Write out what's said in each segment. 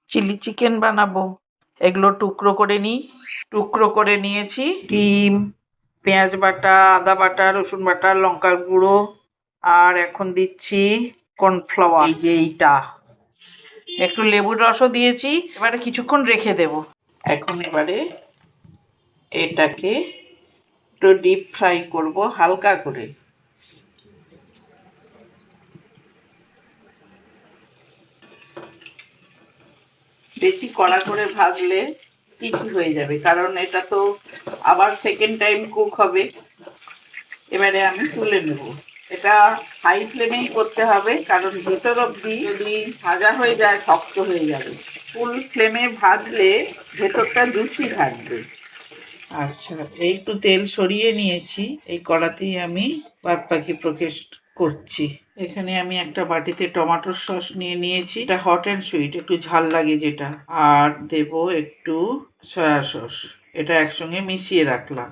Chilli chicken বানাবো। এগুলো টুকরো করে নিই। টুকরো করে নিয়েছি ডিম, পেঁয়াজ বাটা, আদা বাটা, রসুন বাটা, লঙ্কার গুঁড়ো, আর এখন দিচ্ছি কর্নফ্লাওয়ার, এই যে এইটা, একটু লেবুর রসও দিয়েছি। এবারে কিছুক্ষণ রেখে দেব। এখন এবারে এটাকে একটু ডিপ ফ্রাই করব হালকা করে। বেশি কড়া করে ভাজলে কিছু হয়ে যাবে, কারণ এটা তো আবার সেকেন্ড টাইম কুক হবে। এবারে আমি তুলে নেব। এটা হাই ফ্লেমেই করতে হবে, কারণ ভেতর অবধি যদি ভাজা হয়ে যায় শক্ত হয়ে যাবে। ফুল ফ্লেমে ভাজলে ভেতরটা জুসি থাকবে। আচ্ছা, একটু তেল সরিয়ে নিয়েছি। এই কড়াতেই আমি বাদ বাকি প্রসেস করছি। এখানে আমি একটা বাটিতে টমেটোর সস নিয়ে নিয়েছি। এটা হট অ্যান্ড সুইট, একটু ঝাল লাগে যেটা। আর দেব একটু সয়া সস। এটা একসঙ্গে মিশিয়ে রাখলাম।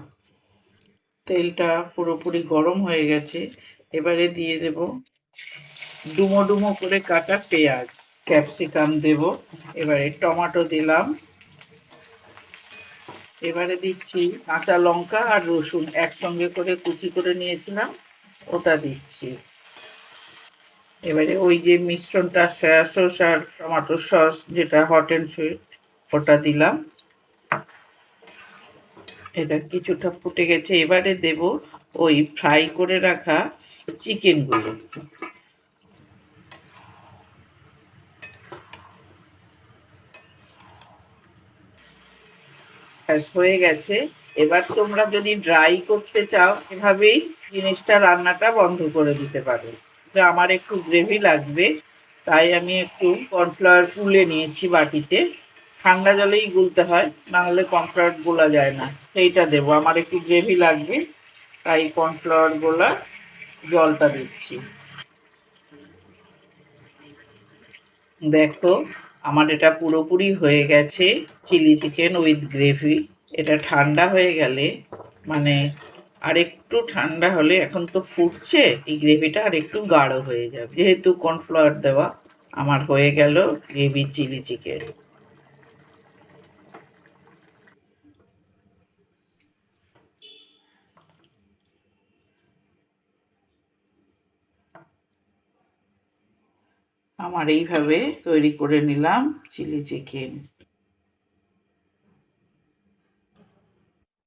তেলটা পুরোপুরি গরম হয়ে গেছে। এবারে দিয়ে দেব ডুমো ডুমো করে কাটা পেঁয়াজ, ক্যাপসিকাম দেব, এবারে টমেটো দিলাম, এবারে দিচ্ছি কাঁচা লঙ্কা আর রসুন একসঙ্গে করে কুচি করে নিয়েছিলাম, ওটা দিচ্ছি। এবারে ওই যে মিশ্রণটা সয়া সস আর টমেটো সস, যেটা হট অ্যান্ড সুইট, ওটা দিলাম। এটা কিছুটা ফুটে গেছে। এবারে দেব ওই ফ্রাই করে রাখা চিকেনগুলো। হয়ে গেছে। এবার তোমরা যদি ড্রাই করতে চাও এভাবেই জিনিসটা রান্নাটা বন্ধ করে দিতে পারো। তো আমার একটু গ্রেভি লাগবে, তাই আমি একটু কর্নফ্লাওয়ার গুলে নিয়েছি বাটিতে। ঠান্ডা জলেই গুলতে হয়, নাহলে কর্নফ্লাওয়ার গোলা যায় না। সেইটা দেবো, আমার একটু গ্রেভি লাগবে, তাই কর্নফ্লাওয়ার গোলা জলটা দিচ্ছি। দেখো, আমার এটা পুরোপুরি হয়ে গেছে চিলি চিকেন উইথ গ্রেভি। এটা ঠান্ডা হয়ে গেলে, মানে আর একটু ঠান্ডা হলে, এখন তো ফুটছে, এই গ্রেভিটা আর একটু গাঢ় হয়ে যাবে। যেহেতু কর্নফ্লাওয়ার দেওয়া, আমার হয়ে গেল গ্রেভি চিলি চিকেন। আমার এইভাবে তৈরি করে নিলাম চিলি চিকেন।